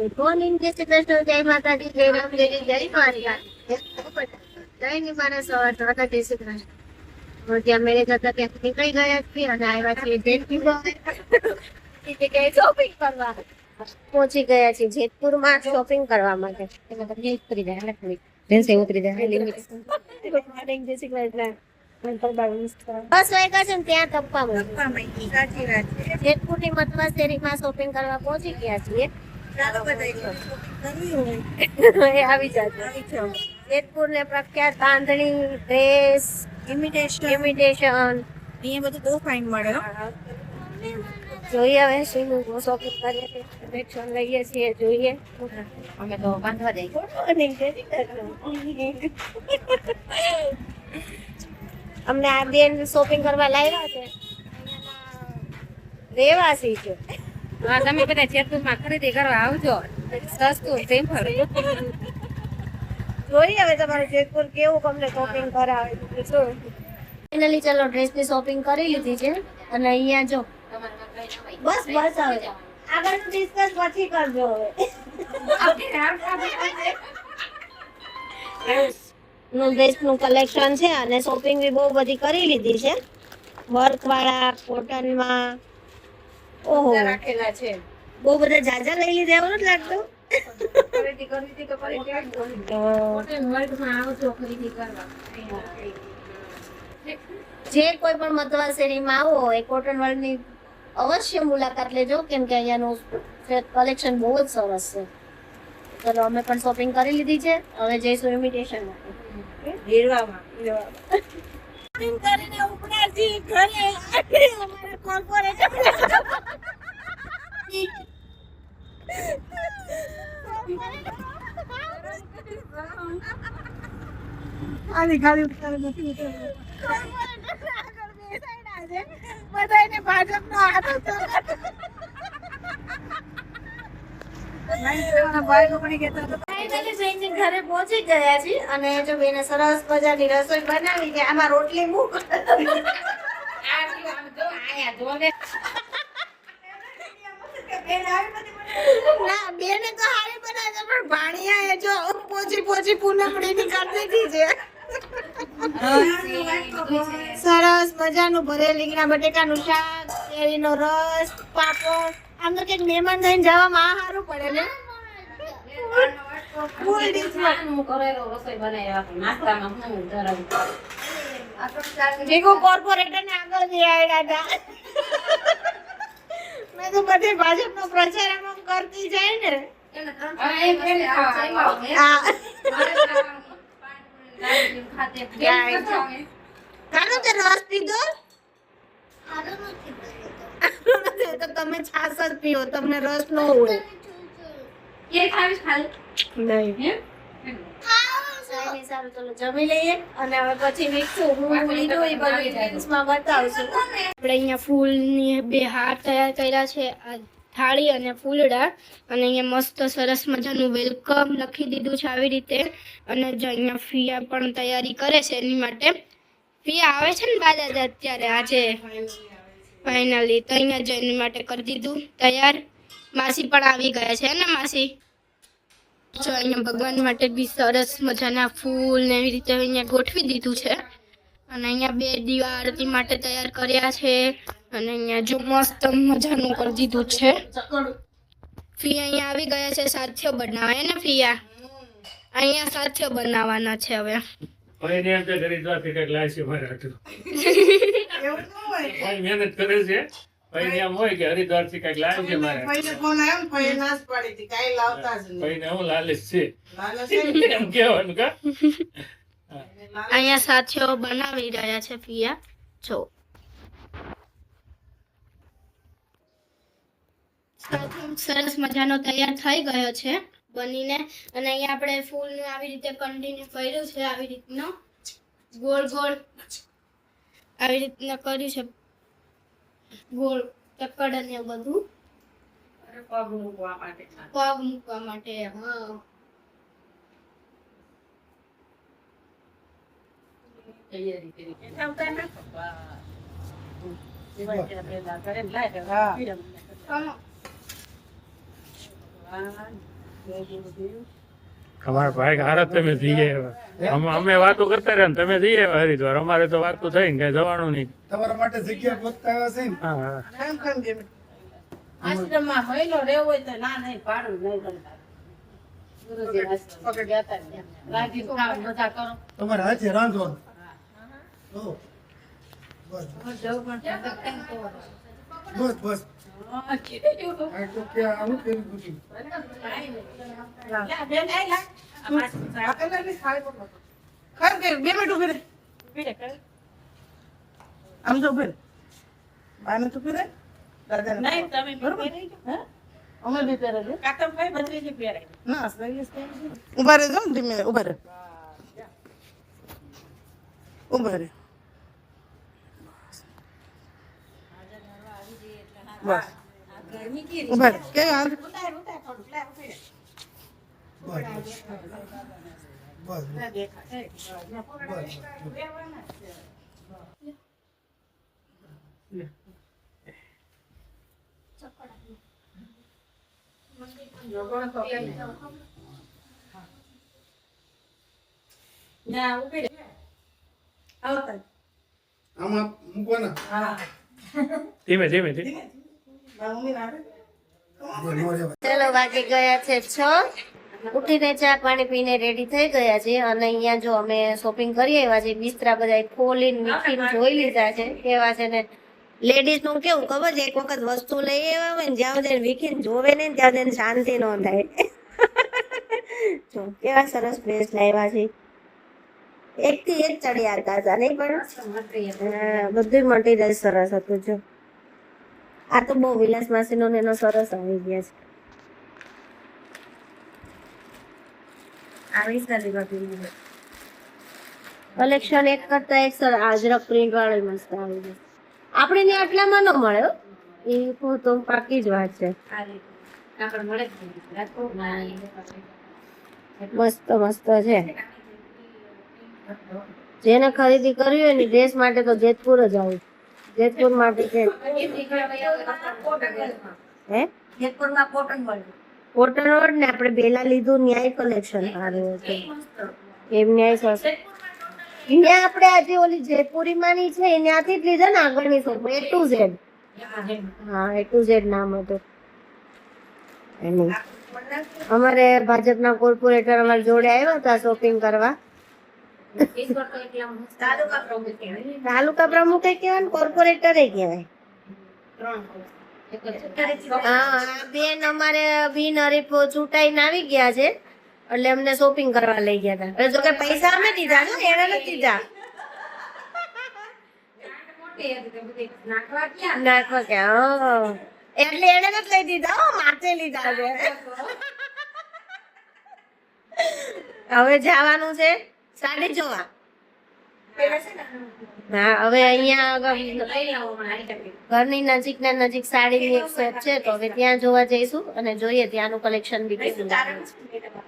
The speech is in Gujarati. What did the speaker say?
મોર્નિંગ જય શ્રી કૃષ્ણ, જય માતાજી, જય રામદેવી, જય મારી જય ની મારા સવાર જય શ્રી કૃષ્ણ. ત્યાં મેળે જતા ત્યાં નીકળી ગયા છીએ અને આવ્યા છીએ શોપિંગ કરવા. પહોંચી ગયા છીએ જેતપુરમાં શોપિંગ કરવા માટે. ઉતરી જાય ઉતરી જાય બસ વાગ્યા છે ને ત્યાં તપ્પા જેતપુરની મતવા શેરીમાં શોપિંગ કરવા પહોંચી ગયા છીએ. આવી જાજો. જેતપુર ને પ્રખ્યાત બાંધણી, ડ્રેસ, ઇમિટેશન અહીંયા બધું બહુ ફાઇન મળે. જોઈએ હવે શું શોપિંગ કરીએ છીએ, કલેક્શન લઈએ છીએ. જોઈએ અમે તો બાંધવા જઈએ. અમને આ બેન શોપિંગ કરવા લાવ્યા છે. રહેવાસી છે. હા, તમે બધા જેતપુરમાં ખરીદી કરવા આવજો. સસ્તું સિમ્પલ. જોઈએ હવે તમારું જેતપુર કેવું અમને શોપિંગ કરાવે. ફાઇનલી ચલો ડ્રેસની શોપિંગ કરી લીધી છે અને અહીંયા જો બસ હવે આગળનું ડિસ્કસ પછી કરજો. હવે ડ્રેસનું કલેક્શન છે અને શોપિંગ બી બહુ બધી કરી લીધી છે. વર્ક વાળા, કોટનમાં. ઓહો, રાખેલા છે. બહુ બધા જાજા લઈ લીધા એવું નથી લાગતું. ખરીદી કરવી હતી તો કોટન વર્કમાં આવજો ખરીદી કરવા. જે કોઈ પણ મતવા શેરીમાં આવો હોય કોટન વર્કની અવશ્ય મુલાકાત લેજો, કેમ કે અહીંયાનું કલેક્શન બહુ જ સરસ છે. ચલો અમે પણ શોપિંગ કરી લીધી છે. હવે જઈશું ઇમિટેશન માટે. કરીને ઉપરાજી ઘરે અમારે કોર્પોરેશન ખાલી બધાને ભાજપનો હાથ હતો. ઘરે પહોંચી ગયા છીએ અને જો બેને સરસ મજાની રસોઈ બનાવી છે. આમાં રોટલી મૂક. ના બેને તો હારી બનાવે છે પણ ભાણિયાએ જો પોચી પૂનમડીની કરી દીધી છે. સરસ મજાનું ભરેલ રીંગણા બટેકાનું શાક, કેરીનો રસ, પાપડ. આમ તો કઈક મહેમાન થઈને જવામાં સારું પડે ને. ફૂલ ડીશમાં રસોઈ બનાવી નાસ્તામાં હું ધરાવું. ભેગો કોર્પોરેટર ને આગળ લઈ આવ્યા હતા. મેં તો બધે ભાજપનો પ્રચાર આમ કરતી જાય ને. કાનો તે રસ પીધો? તો તમે છાસ જ પીઓ, તમને રસ ન હોય. સારું ચલો જમી લઈએ અને હવે પછી મીઠું હું લીધું એ બધું ડિટેલ્સમાં બતાવશું. આપણે અહીંયા ફૂલની બે હાર તૈયાર કર્યા છે, આ થાળી અને ફૂલડા. અને અહીંયા મસ્ત સરસ મજાનું વેલકમ લખી દીધું છે આવી રીતે. અને જો અહીંયા ફિયા પણ તૈયારી કરે છે એની માટે. ફિયા આવે છે ને બાજુ અત્યારે આજે ફાઇનલી, તો અહીંયા જો એની માટે કરી દીધું તૈયાર. માસી પણ આવી ગયા છે ને માસી. જો અહીંયા ભગવાન માટે બી સરસ મજાના ફૂલ ને એવી રીતે અહીંયા ગોઠવી દીધું છે. અને અહીંયા બે દીવા આરતી માટે તૈયાર કર્યા છે. અને અહીંયા જો મસ્ત મજાનું કરી દીધું છે. ફિયા અહીંયા આવી ગયા છે સાથીઓ બનાવવા ને. ફિયા અહીંયા સાથીઓ બનાવવાના છે હવે. મહેનત કરે છે. એમ હોય કે હરિદ્વાર થી કઈક લાવે છે મારે. હું લાલચ છે એમ કેવાનું કા. અહીંયા સાથીઓ બનાવી રહ્યા છે ફિયા. જો સરસ મજાનો તૈયાર થઈ ગયો છે બનીને. અને અહીંયા આપણે ફૂલનું આવી રીતે કન્ટિન્યુ કર્યું છે, આવી રીતનો ગોળ ગોળ આવી રીતના કર્યું છે, ગોળ ટક્કડ અને બધું પગ મૂકવા માટે. હા, અમારા ભાઈ હારા તમે જઈએ અમે વાતો કરતા રહ્યા ને તમે જઈએ હરિદ્વાર અમારે તો વાતો થઈ ને કઈ જવાનું નહીં તમારા માટે જગ્યા ગોતતા આવ્યા છે ને હા હા આશ્રમમાં મહિનો રહેવો હોય તો ના નહીં પાડું નહીં કરતા ગુરુજી આશ્રમ ગયા તા ત્યાં. રાજી ખાવ બધા કરો તમારે હાથે રાંધવાનું હો. બસ જવું પણ ઠંડક કેમ તો બસ બસ હા, કીધું. આ તો કે આવું કર્યું બધું લા, બેન, આય લા. આ પાછું ખર કે 2 મિનિટ ઉભી રહે પીડે કરે. આમ તો ઉભી રહે બાને તો ઉભી રહે દાદા નહીં, તમે બરોબર. પહેરી લો. હે અમે બી પહેરે છે કાતમભાઈ ભત્રીજી પહેરાય. ના સ્ટાઇલિશ ઉભા રહે જો ધીમે ઉભા રહે ઉભા રહે બસ ગરમી કેવી? ઉભા રહે કે હાલ ઉતાર, ઉતાર થોડુંક. લે, ઉભી રહે. બસ બસ લે, દેખાય. બસ લેવાના જ છે. ના, ઊભી રહે. આવતા જ. આમાં મૂકવાના હા. ધીમે ધીમે ધીમે મારા મમ્મી ના આવે જે નો રહેવાય. ચલો વાગી ગયા છે 6. ઉઠીને ચા પાણી પીને રેડી થઈ ગયા છે અને અહીંયા જો અમે શોપિંગ કરી આવ્યા છે. બિસ્તરા બધા ખોલીને મીઠીને જોઈ લીધા છે કેવા છે ને. લેડીઝ નું કેવું ખબર છે, એક વખત વસ્તુ લઈ આવ્યા હોય ને જ્યાં સુધી વીખીને જોવે ને ત્યાં સુધી શાંતિ ન થાય. જો કેવા સરસ ડ્રેસ લાવ્યા છે. એક થી એક ચડિયાતા હતા નહીં પણ હા, બધું મટીરિયલ સરસ હતું. જો આ તો બહુ વિલાસ માસીનો ને એનો સરસ આવી ગયા છે. આવી સારી બાકી કલેક્શન એક કરતા એક સર આજરક પ્રિન્ટ વાળી મસ્ત આવી ગઈ. આપણે ને આટલામાં ન મળે હો. એ તો પાકી જ વાત છે. આ રીતે. કાપડ મળે જ નહીં. રાજકોટમાં મસ્ત મસ્ત છે. જેને ખરીદી કરવી હોય ને ડ્રેસ માટે તો જેતપુર જ આવું. જેતપુર માટે છે હે જેતપુરમાં કોટન મળે. કોટન રોડ ને આપણે બેલા લીધું ન્યાય કલેક્શન સારું હતું. એમ ન્યાય સસ્તું. ત્યાં આપણે આજે ઓલી જયપુરી માની છે ત્યાંથી જ લીધા ને આગળની શોપ A to Z. હા A to Z નામ હતું એનું. અમારે ભાજપના કોર્પોરેટર અમારી જોડે આવ્યા હતા શોપિંગ કરવા. તાલુકા પ્રમુખ કહેવાય. તાલુકા પ્રમુખ કહેવાય ને કોર્પોરેટર કહેવાય. હા બેન અમારે બિનહરીફ ચૂંટાઈને આવી ગયા છે એટલે અમને શોપિંગ કરવા લઈ ગયા હતા. જો કે પૈસા અમે દીધા ને એને નથી દીધા. મોટી હતી તો બધી નાખવા ક્યાં? નાખવા કે હા એટલે એને નથી લઈ દીધા હો, માથે લીધા છે. હવે જવાનું છે સાડી જોવા. હા હવે અહીંયા લઈ આવો હમણાં આઈ ટકે. ઘરની નજીક નજીક સાડીની એક શોપ છે તો હવે ત્યાં જોવા જઈશું અને જોઈએ ત્યાંનું કલેક્શન બી કેવું લાગે છે.